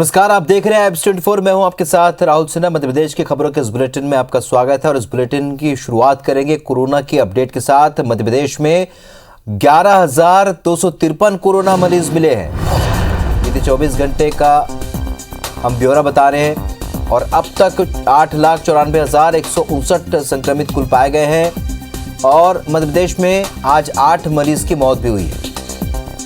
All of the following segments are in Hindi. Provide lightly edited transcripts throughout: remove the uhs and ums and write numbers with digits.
नमस्कार, आप देख रहे हैं एब्स 24। मैं हूं आपके साथ राहुल सिन्हा। मध्य प्रदेश की खबरों के इस बुलेटिन में आपका स्वागत है और इस बुलेटिन की शुरुआत करेंगे कोरोना की अपडेट के साथ। मध्य प्रदेश में 11,253 कोरोना मरीज मिले हैं। बीते 24 घंटे का हम ब्यौरा बता रहे हैं और अब तक 8,94,159 संक्रमित कुल पाए गए हैं और मध्य प्रदेश में आज 8 मरीज की मौत भी हुई है।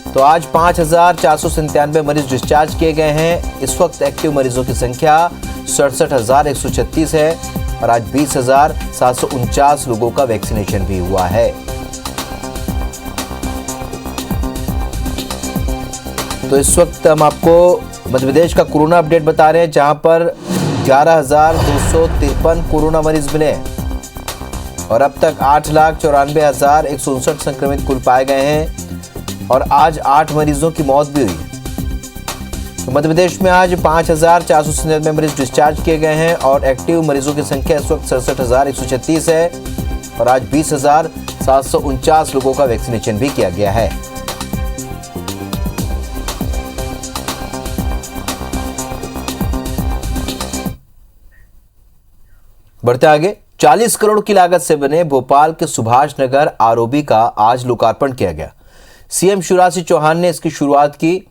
तो आज 5,497 मरीज डिस्चार्ज किए गए हैं। इस वक्त एक्टिव मरीजों की संख्या 67,136 है और आज 20,749 लोगों का वैक्सीनेशन भी हुआ है। तो इस वक्त हम आपको मध्य प्रदेश का कोरोना अपडेट बता रहे हैं, जहां पर 11,253 कोरोना मरीज मिले हैं और अब तक 8,94,159 संक्रमित कुल पाए गए हैं और आज 8 मरीजों की मौत भी हुई। तो मध्य प्रदेश में आज 5,497 मरीज डिस्चार्ज किए गए हैं और एक्टिव मरीजों की संख्या इस वक्त 67,136 है और आज 20,749 लोगों का वैक्सीनेशन भी किया गया है। बढ़ते आगे, 40 करोड़ की लागत से बने भोपाल के सुभाष नगर आरओबी का आज लोकार्पण किया गया। सीएम शिवराज सिंह चौहान ने इसकी शुरुआत की।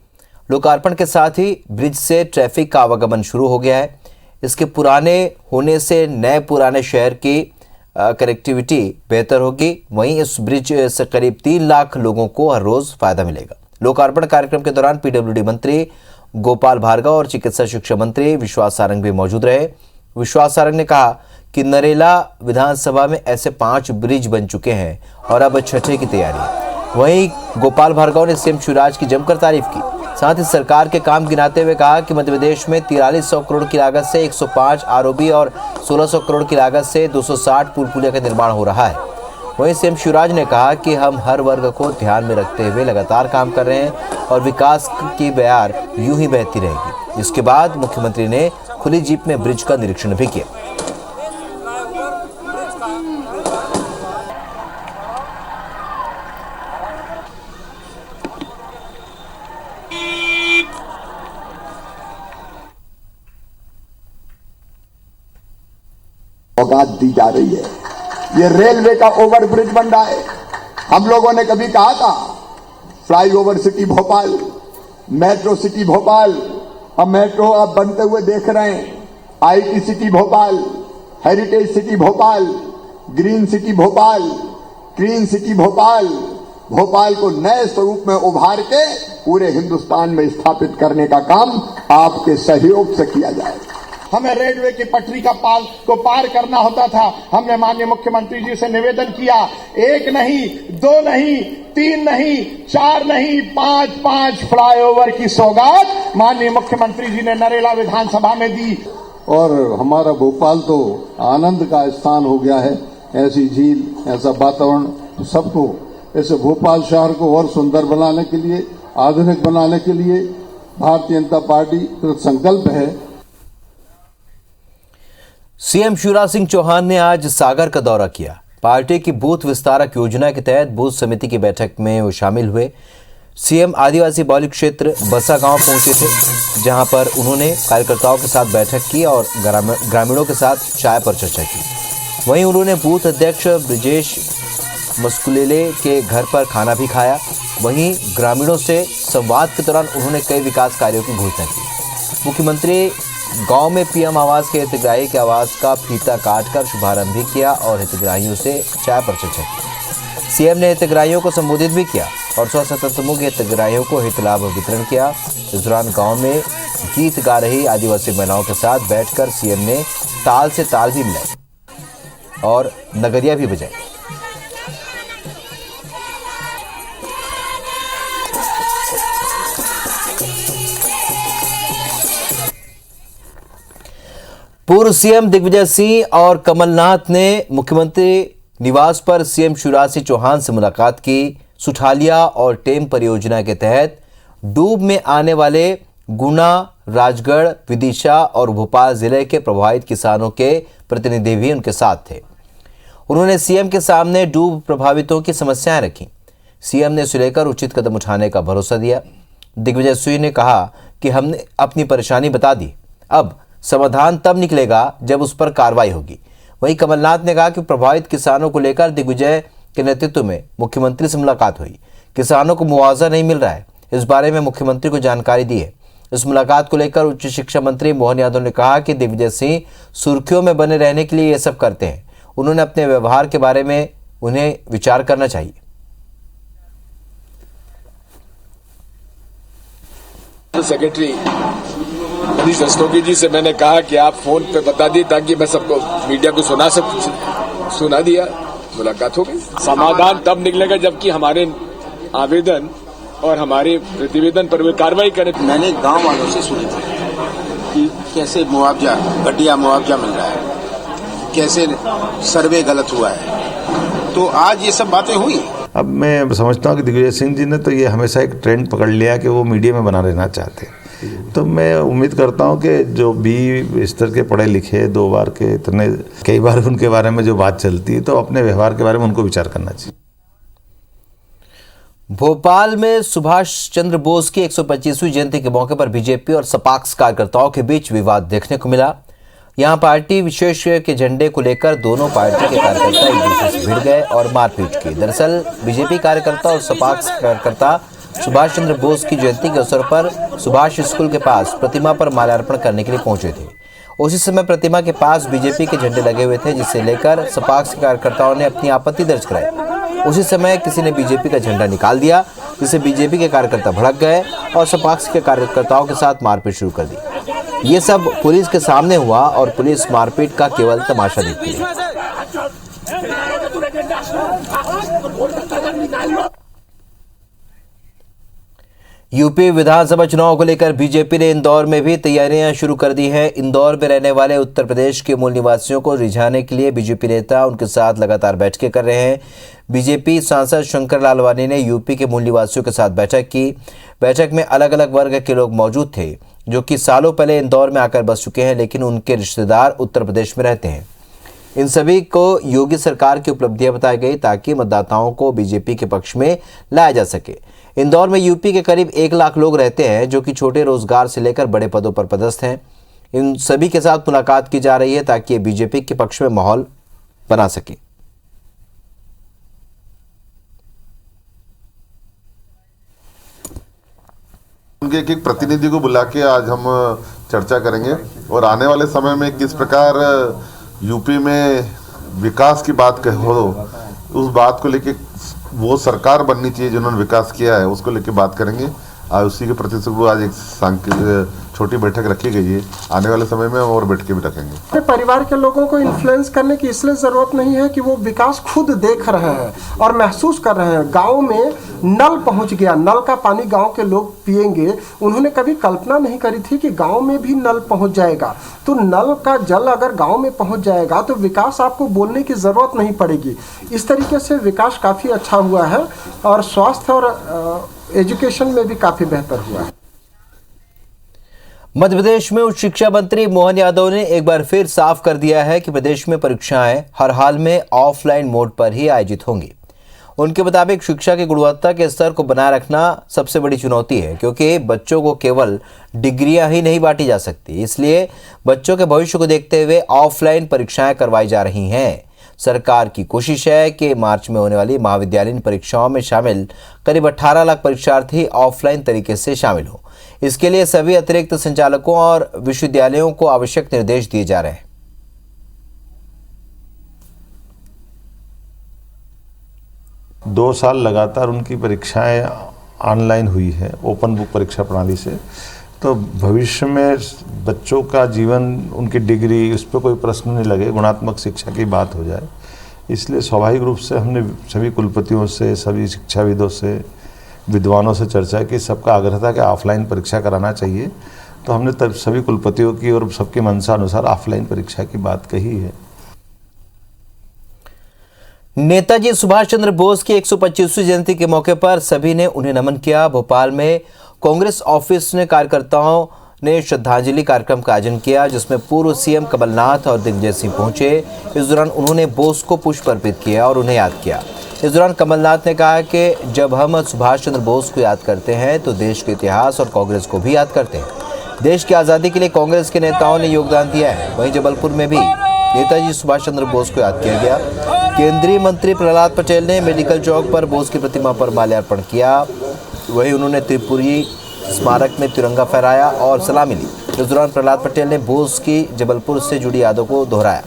लोकार्पण के साथ ही ब्रिज से ट्रैफिक का आवागमन शुरू हो गया है। इसके पुराने होने से नए पुराने शहर की कनेक्टिविटी बेहतर होगी। वहीं इस ब्रिज से करीब 3 लाख लोगों को हर रोज फायदा मिलेगा। लोकार्पण कार्यक्रम के दौरान पीडब्ल्यूडी मंत्री गोपाल भार्गव और चिकित्सा शिक्षा मंत्री विश्वास सारंग भी मौजूद रहे। विश्वास सारंग ने कहा कि नरेला विधानसभा में ऐसे 5 ब्रिज बन चुके हैं और अब 6ठे की तैयारी है। वहीं गोपाल भार्गव ने सीएम शिवराज की जमकर तारीफ की। साथ ही सरकार के काम गिनाते हुए कहा कि मध्य प्रदेश में 4300 करोड़ की लागत से 105 आरओबी और 1600 करोड़ की लागत से 260 पुल पुलिया का निर्माण हो रहा है। वहीं सीएम शिवराज ने कहा कि हम हर वर्ग को ध्यान में रखते हुए लगातार काम कर रहे हैं और विकास की बयार यूं ही बहती रहेगी। इसके बाद मुख्यमंत्री ने खुली जीप में ब्रिज का निरीक्षण भी किया। सौगात दी जा रही है। ये रेलवे का ओवरब्रिज बन रहा है। हम लोगों ने कभी कहा था flyover city Bhopal, metro city Bhopal. अब मेट्रो अब बनते हुए देख रहे हैं। IT city Bhopal, heritage city Bhopal, green city Bhopal, clean city Bhopal. Bhopal को नए स्वरूप में उभार के पूरे हिंदुस्तान में स्थापित करने का काम आपके सहयोग से किया जाएगा। हमें रेलवे की पटरी का पार करना होता था। हमने माननीय मुख्यमंत्री जी से निवेदन किया, 1 नहीं, 2 नहीं, 3 नहीं, 4 नहीं, 5 फ्लाईओवर की सौगात माननीय मुख्यमंत्री जी ने नरेला विधानसभा में दी। और हमारा भोपाल तो आनंद का स्थान हो गया है। ऐसी झील, ऐसा वातावरण सबको, ऐसे भोपाल शहर को और सुंदर बनाने के लिए, आधुनिक बनाने के लिए भारतीय जनता पार्टी संकल्प है। सीएम शिवराज सिंह चौहान ने आज सागर का दौरा किया। पार्टी की बूथ विस्तारक योजना के तहत बूथ समिति की बैठक में वो शामिल हुए। सीएम आदिवासी बहुल क्षेत्र बसा गांव पहुंचे थे, जहां पर उन्होंने कार्यकर्ताओं के साथ बैठक की और ग्रामीणों के साथ चाय पर चर्चा की। वहीं उन्होंने बूथ अध्यक्ष ब्रिजेश मस्कुलेले के घर पर खाना भी खाया। वहीं ग्रामीणों से संवाद के दौरान उन्होंने कई विकास कार्यों की घोषणा की। मुख्यमंत्री गांव में पीएम आवास के हितग्राही के आवास का फीता काटकर शुभारंभ भी किया और हितग्राहियों से चाय पर चर्चा की। सीएम ने हितग्राहियों को संबोधित भी किया और 177 मुख्य हितग्राहियों को हित लाभ वितरण किया। इस दौरान गांव में गीत गा रही आदिवासी महिलाओं के साथ बैठकर सीएम ने ताल से ताल भी मिलाई और नगरिया भी बजाई। पूर्व सीएम दिग्विजय सिंह और कमलनाथ ने मुख्यमंत्री निवास पर सीएम शिवराज सिंह चौहान से मुलाकात की। सुठालिया और टेम परियोजना के तहत डूब में आने वाले गुना, राजगढ़, विदिशा और भोपाल जिले के प्रभावित किसानों के प्रतिनिधि भी उनके साथ थे। उन्होंने सीएम के सामने डूब प्रभावितों की समस्याएं रखी। सीएम ने इसे लेकर उचित कदम उठाने का भरोसा दिया। दिग्विजय सिंह ने कहा कि हमने अपनी परेशानी बता दी, अब समाधान तब निकलेगा जब उस पर कार्रवाई होगी। वहीं कमलनाथ ने कहा कि प्रभावित किसानों को लेकर दिग्विजय के नेतृत्व में मुख्यमंत्री से मुलाकात हुई। किसानों को मुआवजा नहीं मिल रहा है, इस बारे में मुख्यमंत्री को जानकारी दी है। इस मुलाकात को लेकर उच्च शिक्षा मंत्री मोहन यादव ने कहा कि दिग्विजय सिंह सुर्खियों में बने रहने के लिए ये सब करते हैं। उन्होंने अपने व्यवहार के बारे में उन्हें विचार करना चाहिए। सेक्रेटरी मनीष रस्तोगी जी से मैंने कहा कि आप फोन पे बता दिए ताकि मैं सबको मीडिया को सुना दिया। मुलाकात हो गई। समाधान तब निकलेगा जबकि हमारे आवेदन और हमारे प्रतिवेदन पर वे कार्रवाई करें। मैंने गांव वालों से सुनी थी कि कैसे मुआवजा, घटिया मुआवजा मिल रहा है, कैसे सर्वे गलत हुआ है, तो आज ये सब बातें हुई। अब मैं समझता हूँ कि दिग्विजय सिंह जी ने तो ये हमेशा एक ट्रेंड पकड़ लिया कि वो मीडिया में बना रहना चाहते हैं। तो मैं उम्मीद करता हूँ कि जो भी स्तर के पढ़े लिखे, 2 बार के इतने, कई बार उनके बारे में जो बात चलती है, तो अपने व्यवहार के बारे में उनको विचार करना चाहिए। भोपाल में सुभाष चंद्र बोस की 125वीं जयंती के मौके पर बीजेपी और सपाक्स कार्यकर्ताओं के बीच विवाद देखने को मिला। यहां पार्टी विशेष के झंडे को लेकर दोनों पार्टी के कार्यकर्ता एक दूसरे से भिड़ गए और मारपीट की। दरअसल बीजेपी कार्यकर्ता और सपाक्स कार्यकर्ता सुभाष चंद्र बोस की जयंती के अवसर पर सुभाष स्कूल के पास प्रतिमा पर माल्यार्पण करने के लिए पहुंचे थे। उसी समय प्रतिमा के पास बीजेपी के झंडे लगे हुए थे, जिसे लेकर सपाक्स के कार्यकर्ताओं ने अपनी आपत्ति दर्ज कराई। उसी समय किसी ने बीजेपी का झंडा निकाल दिया, जिससे बीजेपी के कार्यकर्ता भड़क गए और सपाक्स के कार्यकर्ताओं के साथ मारपीट शुरू कर दी। ये सब पुलिस के सामने हुआ और पुलिस मारपीट का केवल तमाशा देखती है। यूपी विधानसभा चुनाव को लेकर बीजेपी ने इंदौर में भी तैयारियां शुरू कर दी हैं। इंदौर में रहने वाले उत्तर प्रदेश के मूल निवासियों को रिझाने के लिए बीजेपी नेता उनके साथ लगातार बैठकें कर रहे हैं। बीजेपी सांसद शंकर लालवानी ने यूपी के मूल निवासियों के साथ बैठक की। बैठक में अलग अलग वर्ग के लोग मौजूद थे, जो कि सालों पहले इंदौर में आकर बस चुके हैं, लेकिन उनके रिश्तेदार उत्तर प्रदेश में रहते हैं। इन सभी को योगी सरकार की उपलब्धियां बताई गई ताकि मतदाताओं को बीजेपी के पक्ष में लाया जा सके। इंदौर में यूपी के करीब 1 लाख लोग रहते हैं, जो कि छोटे रोजगार से लेकर बड़े पदों पर पदस्थ हैं। इन सभी के साथ मुलाकात की जा रही है ताकि बीजेपी के पक्ष में माहौल बना सके। उनके एक प्रतिनिधि को बुला के आज हम चर्चा करेंगे और आने वाले समय में किस प्रकार यूपी में विकास की बात हो, उस बात को लेके वो सरकार बननी चाहिए जिन्होंने विकास किया है, उसको लेके बात करेंगे। आज उसी के प्रति आज एक छोटी बैठक रखी गई है। आने वाले समय में हम और बैठकें भी रखेंगे। अपने परिवार के लोगों को इन्फ्लुएंस करने की इसलिए ज़रूरत नहीं है कि वो विकास खुद देख रहे हैं और महसूस कर रहे हैं। गांव में नल पहुंच गया, नल का पानी गांव के लोग पिएंगे। उन्होंने कभी कल्पना नहीं करी थी कि गांव में भी नल पहुंच जाएगा। तो नल का जल अगर गांव में पहुंच जाएगा तो विकास आपको बोलने की ज़रूरत नहीं पड़ेगी। इस तरीके से विकास काफ़ी अच्छा हुआ है और स्वास्थ्य और एजुकेशन में भी काफ़ी बेहतर हुआ है। मध्य प्रदेश में उच्च शिक्षा मंत्री मोहन यादव ने एक बार फिर साफ कर दिया है कि प्रदेश में परीक्षाएं हर हाल में ऑफलाइन मोड पर ही आयोजित होंगी। उनके मुताबिक शिक्षा की गुणवत्ता के स्तर को बनाए रखना सबसे बड़ी चुनौती है, क्योंकि बच्चों को केवल डिग्रियां ही नहीं बांटी जा सकती। इसलिए बच्चों के भविष्य को देखते हुए ऑफलाइन परीक्षाएं करवाई जा रही हैं। सरकार की कोशिश है कि मार्च में होने वाली महाविद्यालयीन परीक्षाओं में शामिल करीब 18 लाख परीक्षार्थी ऑफलाइन तरीके से शामिल हों। इसके लिए सभी अतिरिक्त संचालकों और विश्वविद्यालयों को आवश्यक निर्देश दिए जा रहे हैं। दो साल लगातार उनकी परीक्षाएं ऑनलाइन हुई है, ओपन बुक परीक्षा प्रणाली से। तो भविष्य में बच्चों का जीवन, उनकी डिग्री, उस पर कोई प्रश्न नहीं लगे, गुणात्मक शिक्षा की बात हो जाए। इसलिए स्वाभाविक रूप से हमने सभी कुलपतियों से, सभी शिक्षाविदों से, विद्वानों से चर्चा की। सबका आग्रह था कि ऑफलाइन परीक्षा कराना चाहिए। तो हमने तब सभी कुलपतियों की और सबकी मंशा अनुसार ऑफलाइन परीक्षा की बात कही है। नेताजी सुभाष चंद्र बोस की 125वीं जयंती के मौके पर सभी ने उन्हें नमन किया। भोपाल में कांग्रेस ऑफिस ने कार्यकर्ताओं ने श्रद्धांजलि कार्यक्रम का आयोजन किया, जिसमें पूर्व सीएम कमलनाथ और दिग्विजय सिंह पहुंचे। इस दौरान उन्होंने बोस को पुष्प अर्पित किया और उन्हें याद किया। इस दौरान कमलनाथ ने कहा कि जब हम सुभाष चंद्र बोस को याद करते हैं तो देश के इतिहास और कांग्रेस को भी याद करते हैं। देश की आज़ादी के लिए कांग्रेस के नेताओं ने योगदान दिया है। वहीं जबलपुर में भी नेताजी सुभाष चंद्र बोस को याद किया गया। केंद्रीय मंत्री प्रहलाद पटेल ने मेडिकल चौक पर बोस की प्रतिमा पर माल्यार्पण किया। वहीं उन्होंने त्रिपुरी स्मारक में तिरंगा फहराया और सलामी ली। इस दौरान प्रहलाद पटेल ने बोस की जबलपुर से जुड़ी यादों को दोहराया।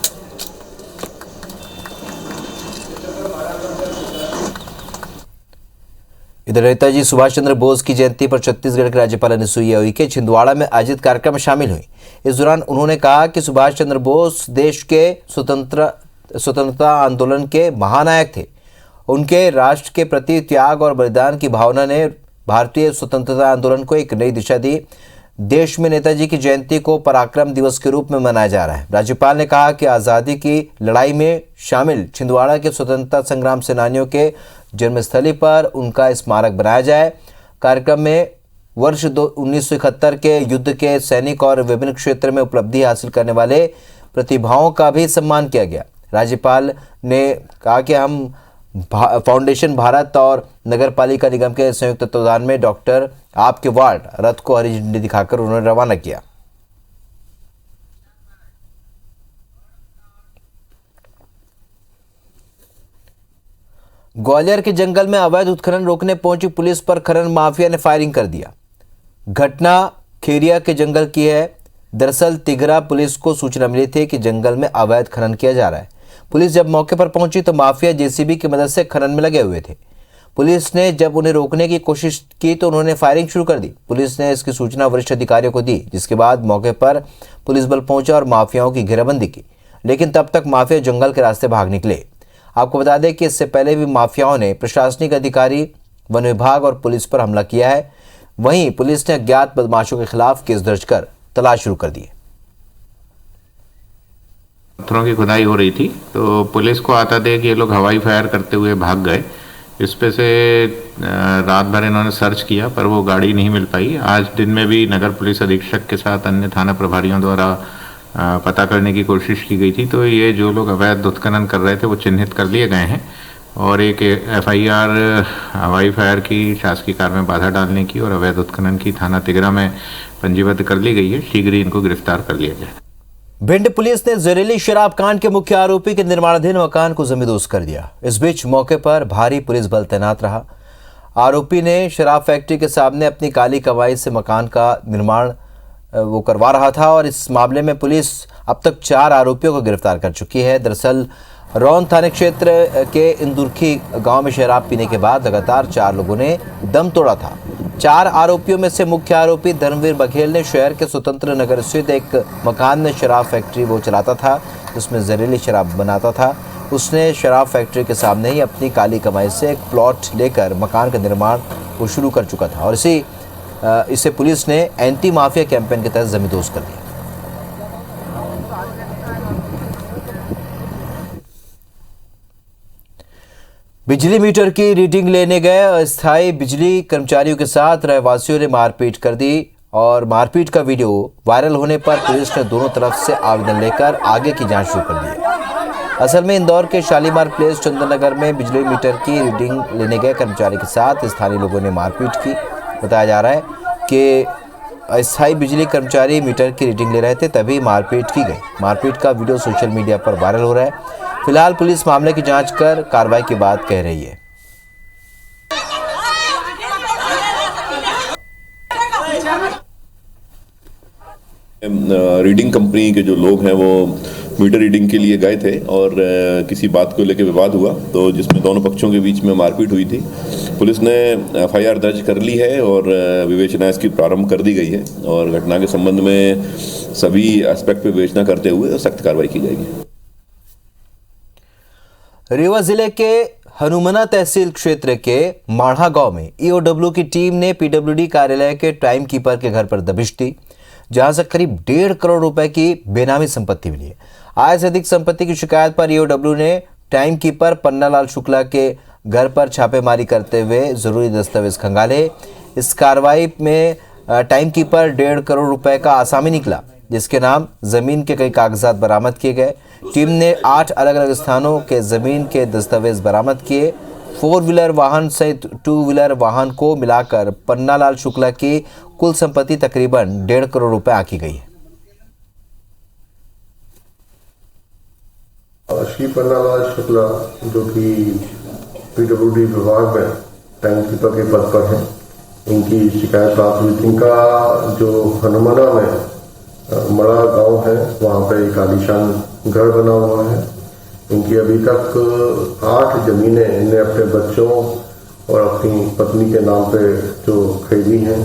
इधर नेताजी सुभाष चंद्र बोस की जयंती पर छत्तीसगढ़ की राज्यपाल अनुसुईया उइके छिंदवाड़ा में आयोजित कार्यक्रम में शामिल हुई। इस दौरान उन्होंने कहा कि सुभाष चंद्र बोस देश के स्वतंत्रता आंदोलन के महानायक थे। उनके राष्ट्र के प्रति त्याग और बलिदान की भावना ने भारतीय स्वतंत्रता आंदोलन को एक नई दिशा दी। देश में नेताजी की जयंती को पराक्रम दिवस के रूप में मनाया जा रहा है। राज्यपाल ने कहा कि आज़ादी की लड़ाई में शामिल छिंदवाड़ा के स्वतंत्रता संग्राम सेनानियों के जन्मस्थली पर उनका स्मारक बनाया जाए। कार्यक्रम में वर्ष 1971 के युद्ध के सैनिक और विभिन्न क्षेत्र में उपलब्धि हासिल करने वाले प्रतिभाओं का भी सम्मान किया गया। राज्यपाल ने कहा कि हम फाउंडेशन भारत और नगर पालिका निगम के संयुक्त तत्वाधान में डॉक्टर आपके वार्ड रथ को हरी झंडी दिखाकर उन्होंने रवाना किया। ग्वालियर के जंगल में अवैध उत्खनन रोकने पहुंची पुलिस पर खनन माफिया ने फायरिंग कर दिया। घटना खेरिया के जंगल की है। दरअसल तिघरा पुलिस को सूचना मिली थी कि जंगल में अवैध खनन किया जा रहा है। पुलिस जब मौके पर पहुंची तो माफिया जेसीबी की मदद से खनन में लगे हुए थे। पुलिस ने जब उन्हें रोकने की कोशिश की तो उन्होंने फायरिंग शुरू कर दी। पुलिस ने इसकी सूचना वरिष्ठ अधिकारियों को दी, जिसके बाद मौके पर पुलिस बल पहुंचा और माफियाओं की घेराबंदी की, लेकिन तब तक माफिया जंगल के रास्ते भाग निकले। आपको बता दें कि इससे पहले भी माफियाओं ने प्रशासनिक अधिकारी, वन विभाग और पुलिस पर हमला किया है। वहीं पुलिस ने अज्ञात बदमाशों के खिलाफ केस दर्ज कर तलाश शुरू कर दी है। पत्थरों की खुदाई हो रही थी तो पुलिस को आता देख ये लोग हवाई फायर करते हुए भाग गए। इस पे से रात भर इन्होंने सर्च किया पर वो गाड़ी नहीं मिल पाई। आज दिन में भी नगर पुलिस अधीक्षक के साथ अन्य थाना प्रभारियों द्वारा पता करने की कोशिश की गई थी, तो ये जो लोग अवैध उत्खनन कर रहे थे वो चिन्हित कर लिए गए हैं और एक FIR हवाई फायर की शासकीय कार्य में बाधा डालने की और अवैध उत्खनन की थाना तिघरा में पंजीबद्ध कर ली गई है। शीघ्र ही इनको गिरफ्तार कर लिया जाए। भिंड पुलिस ने जहरीली शराब कांड के मुख्य आरोपी के निर्माणाधीन मकान को जमींदोज कर दिया। इस बीच मौके पर भारी पुलिस बल तैनात रहा। आरोपी ने शराब फैक्ट्री के सामने अपनी काली कमाई से मकान का निर्माण वो करवा रहा था और इस मामले में पुलिस अब तक 4 आरोपियों को गिरफ्तार कर चुकी है। दरअसल रौन थाने क्षेत्र के इंदुरखी गांव में शराब पीने के बाद लगातार 4 लोगों ने दम तोड़ा था। 4 आरोपियों में से मुख्य आरोपी धर्मवीर बघेल ने शहर के स्वतंत्र नगर स्थित एक मकान में शराब फैक्ट्री वो चलाता था, जिसमें जहरीली शराब बनाता था। उसने शराब फैक्ट्री के सामने ही अपनी काली कमाई से एक प्लॉट लेकर मकान का निर्माण वो शुरू कर चुका था और इसे पुलिस ने एंटी माफिया कैंपेन के तहत जमींदोज कर दिया। बिजली मीटर की रीडिंग लेने गए अस्थायी बिजली कर्मचारियों के साथ रहवासियों ने मारपीट कर दी और मारपीट का वीडियो वायरल होने पर पुलिस ने दोनों तरफ से आवेदन लेकर आगे की जांच शुरू कर दी है। असल में इंदौर के शालीमार प्लेस चंदन नगर में बिजली मीटर की रीडिंग लेने गए कर्मचारी के साथ स्थानीय लोगों ने मारपीट की। बताया जा रहा है कि अस्थायी बिजली कर्मचारी मीटर की रीडिंग ले रहे थे, तभी मारपीट की गई। मारपीट का वीडियो सोशल मीडिया पर वायरल हो रहा है। फिलहाल पुलिस मामले की जांच कर कार्रवाई की बात कह रही है। रीडिंग कंपनी के जो लोग हैं वो मीटर रीडिंग के लिए गए थे और किसी बात को लेकर विवाद हुआ, तो जिसमें दोनों पक्षों के बीच में मारपीट हुई थी। पुलिस ने FIR दर्ज कर ली है और विवेचना इसकी प्रारंभ कर दी गई है और घटना के संबंध में सभी एस्पेक्ट पे विवेचना करते हुए सख्त कार्रवाई की जाएगी। रीवा जिले के हनुमना तहसील क्षेत्र के माढ़ा गांव में EOW की टीम ने PWD कार्यालय के टाइम कीपर के घर पर दबिश दी, जहां से करीब 1.5 करोड़ रुपए की बेनामी संपत्ति मिली है। आय से अधिक संपत्ति की शिकायत पर EOW ने टाइम कीपर पन्नालाल शुक्ला के घर पर छापेमारी करते हुए जरूरी दस्तावेज खंगाले। इस कार्रवाई में टाइमकीपर 1.5 करोड़ रुपए का आसामी निकला, जिसके नाम जमीन के कई कागजात बरामद किए गए। टीम ने 8 अलग अलग स्थानों के जमीन के दस्तावेज बरामद किए। 4 व्हीलर वाहन सहित 2 व्हीलर वाहन को मिलाकर पन्नालाल शुक्ला की कुल संपत्ति तकरीबन 1.5 करोड़ रुपए आंकी गई है। श्री पन्नालाल शुक्ला जो कि पीडब्ल्यूडी विभाग में टाइमकीपर के पद पर है, इनकी शिकायत प्राप्त हुई थी। इनका जो हनुमाना में मड़ा गांव है, वहां पे एक आलीशान घर बना हुआ है। इनकी अभी तक 8 जमीनें इनने अपने बच्चों और अपनी पत्नी के नाम पे जो खरीदी हैं,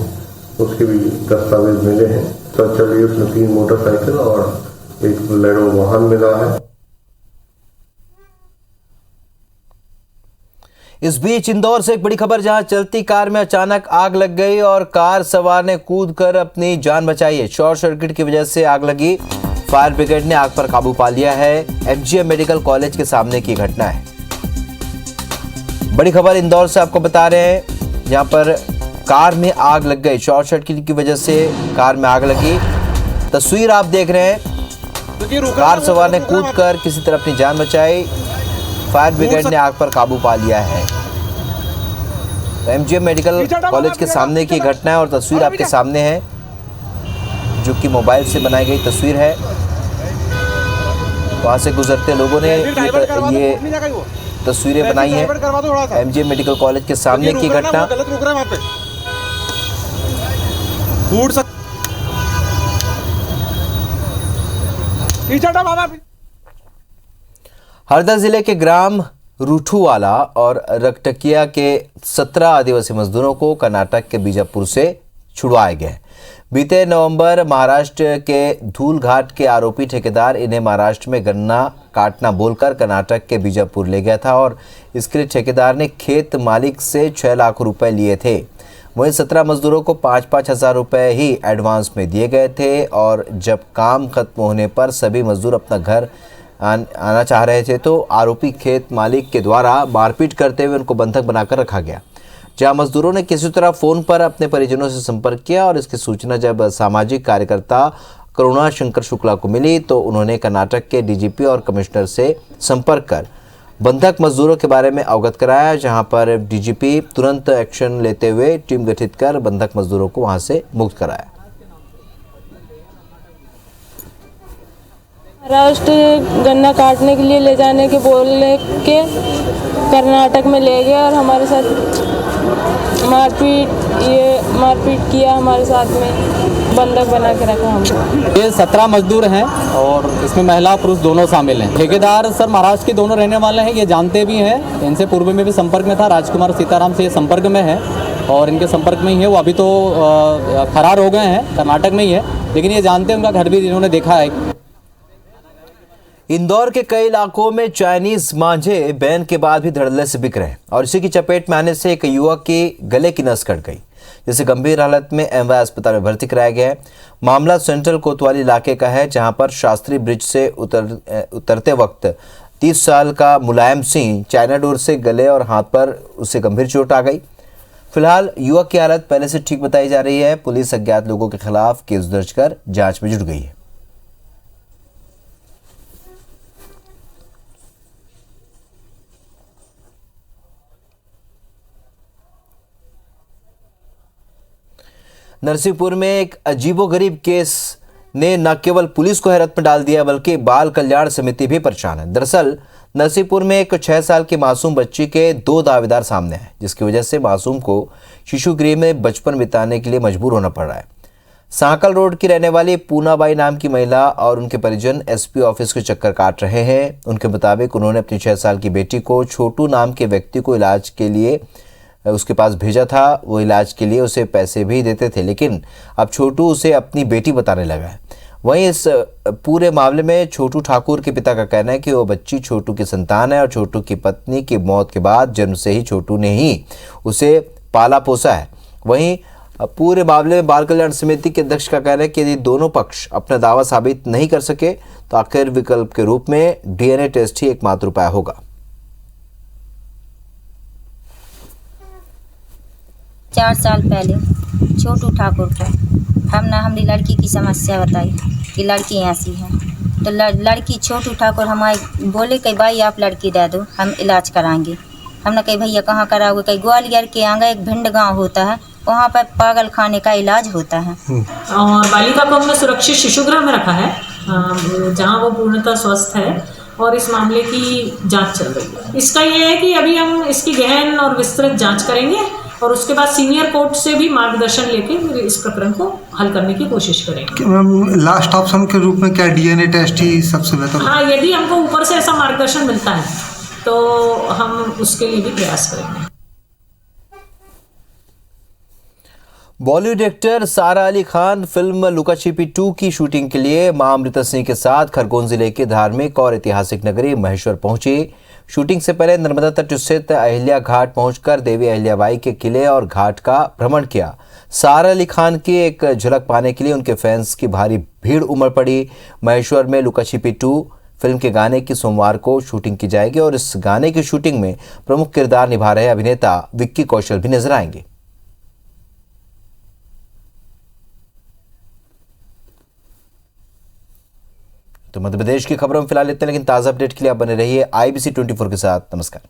उसके भी दस्तावेज मिले हैं। सर्च चलिए उसमें 3 मोटरसाइकिल और एक बोलेरो वाहन मिला है। इस बीच इंदौर से एक बड़ी खबर, जहां चलती कार में अचानक आग लग गई और कार सवार ने कूदकर अपनी जान बचाई है। शॉर्ट सर्किट की वजह से आग लगी। फायर ब्रिगेड ने आग पर काबू पा लिया है। एमजीएम मेडिकल कॉलेज के सामने की घटना है। बड़ी खबर इंदौर से आपको बता रहे हैं, जहां पर कार में आग लग गई। शॉर्ट सर्किट की वजह से कार में आग लगी। तस्वीर आप देख रहे हैं, कार सवार ने कूदकर किसी तरह अपनी जान बचाई। फायर ब्रिगेड ने आग पर काबू पा लिया है। एमजीएम मेडिकल कॉलेज के सामने की घटना है और तस्वीर आपके सामने है, जो कि मोबाइल से बनाई गई तस्वीर है। वहां से गुजरते लोगों ने ये तस्वीरें बनाई हैं। एमजीएम मेडिकल कॉलेज के सामने की घटना। हरदा जिले के ग्राम रूठूवाला और रकटकिया के 17 आदिवासी मजदूरों को कर्नाटक के बीजापुर से छुड़वाया गया है। बीते नवंबर महाराष्ट्र के धूलघाट के आरोपी ठेकेदार इन्हें महाराष्ट्र में गन्ना काटना बोलकर कर्नाटक के बीजापुर ले गया था और इसके लिए ठेकेदार ने खेत मालिक से 6 लाख रुपए लिए थे। वहीं 17 मजदूरों को 5-5 हज़ार रुपए ही एडवांस में दिए गए थे और जब काम खत्म होने पर सभी मजदूर अपना घर आना चाह रहे थे तो आरोपी खेत मालिक के द्वारा मारपीट करते हुए उनको बंधक बनाकर रखा गया। जहां मजदूरों ने किसी तरह फोन पर अपने परिजनों से संपर्क किया और इसकी सूचना जब सामाजिक कार्यकर्ता करुणा शंकर शुक्ला को मिली तो उन्होंने कर्नाटक के डीजीपी और कमिश्नर से संपर्क कर बंधक मजदूरों के बारे में अवगत कराया, जहां पर डीजीपी तुरंत एक्शन लेते हुए टीम गठित कर बंधक मजदूरों को वहां से मुक्त कराया। महाराष्ट्र गन्ना काटने के लिए ले जाने के बोलने के कर्नाटक में ले गए और हमारे साथ मारपीट किया, हमारे साथ में बंधक बना के रखा हमको। ये 17 मजदूर हैं और इसमें महिला पुरुष दोनों शामिल हैं। ठेकेदार सर महाराष्ट्र के दोनों रहने वाले हैं, ये जानते भी हैं। इनसे पूर्व में भी संपर्क में था, राजकुमार सीताराम से ये संपर्क में है और इनके संपर्क में ही है। वो अभी तो फरार हो गए हैं, कर्नाटक में ही है, लेकिन ये जानते हैं, उनका घर भी इन्होंने देखा है। इंदौर के कई इलाकों में चाइनीज मांझे बैन के बाद भी धड़ल्ले से बिक रहे हैं और इसी की चपेट में आने से एक युवक की गले की नस कट गई, जिसे गंभीर हालत में एमवाई अस्पताल में भर्ती कराया गया है। मामला सेंट्रल कोतवाली इलाके का है, जहां पर शास्त्री ब्रिज से उतरते वक्त 30 साल का मुलायम सिंह चाइना डोर से गले और हाथ पर उसे गंभीर चोट आ गई। फिलहाल युवक की हालत पहले से ठीक बताई जा रही है। पुलिस अज्ञात लोगों के खिलाफ केस दर्ज कर जांच में जुट गई है। नरसिंहपुर में एक अजीबोगरीब केस ने न केवल पुलिस को हैरत में डाल दिया बल्कि बाल कल्याण समिति भी परेशान है। दरअसल नरसिंहपुर में एक 6 साल की मासूम बच्ची के 2 दावेदार सामने आए, जिसकी वजह से मासूम को शिशु गृह में बचपन बिताने के लिए मजबूर होना पड़ रहा है। सांकल रोड की रहने वाली पूनाबाई नाम की महिला और उनके परिजन एसपी ऑफिस के चक्कर काट रहे हैं। उनके मुताबिक उन्होंने अपनी 6 साल की बेटी को छोटू नाम के व्यक्ति को इलाज के लिए उसके पास भेजा था। वो इलाज के लिए उसे पैसे भी देते थे, लेकिन अब छोटू उसे अपनी बेटी बताने लगा है। वहीं इस पूरे मामले में छोटू ठाकुर के पिता का कहना है कि वो बच्ची छोटू की संतान है और छोटू की पत्नी की मौत के बाद जन्म से ही छोटू ने ही उसे पाला पोसा है। वहीं पूरे मामले में बाल कल्याण समिति के अध्यक्ष का कहना है कि यदि दोनों पक्ष अपना दावा साबित नहीं कर सके तो आखिर विकल्प के रूप में डीएनए टेस्ट ही एकमात्र उपाय होगा। 4 साल पहले छोटू ठाकुर को हमारी लड़की की समस्या बताई कि लड़की ऐसी है, तो लड़की छोटू ठाकुर हमारे बोले कि भाई आप लड़की दे दो, हम इलाज कराएंगे। हमने कही भैया कहाँ कराओगे? कहीं ग्वालियर के आगे एक भिंड गाँव होता है, वहाँ पर पागल खाने का इलाज होता है। और बालिका को हमने सुरक्षित शिशुगृह में रखा है, जहाँ वो पूर्णतः स्वस्थ है और इस मामले की जांच चल रही है। इसका ये है कि अभी हम इसकी गहन और विस्तृत जांच करेंगे और उसके बाद सीनियर कोर्ट से भी मार्गदर्शन लेके इस प्रकरण को हल करने की कोशिश करेंगे। लास्ट ऑप्शन के रूप में क्या डीएनए टेस्ट ही सबसे बेहतर? हाँ, यदि हमको ऊपर से ऐसा मार्गदर्शन मिलता है तो हम उसके लिए भी प्रयास करेंगे। बॉलीवुड एक्टर सारा अली खान फिल्म लुका छिपी 2 की शूटिंग के लिए मां अमृता सिंह के साथ खरगोन जिले के धार्मिक और ऐतिहासिक नगरी महेश्वर पहुंचे। शूटिंग से पहले नर्मदा तट स्थित अहिल्या घाट पहुंचकर देवी अहिल्याबाई के किले और घाट का भ्रमण किया। सारा अली खान की एक झलक पाने के लिए उनके फैंस की भारी भीड़ उमड़ पड़ी। महेश्वर में लुका छिपी 2 फिल्म के गाने की सोमवार को शूटिंग की जाएगी और इस गाने की शूटिंग में प्रमुख किरदार निभा रहे अभिनेता विक्की कौशल भी नजर आएंगे। तो मध्य प्रदेश की खबरों में फिलहाल इतने, लेकिन ताज़ा अपडेट के लिए आप बने रहिए IBC 24 के साथ। नमस्कार।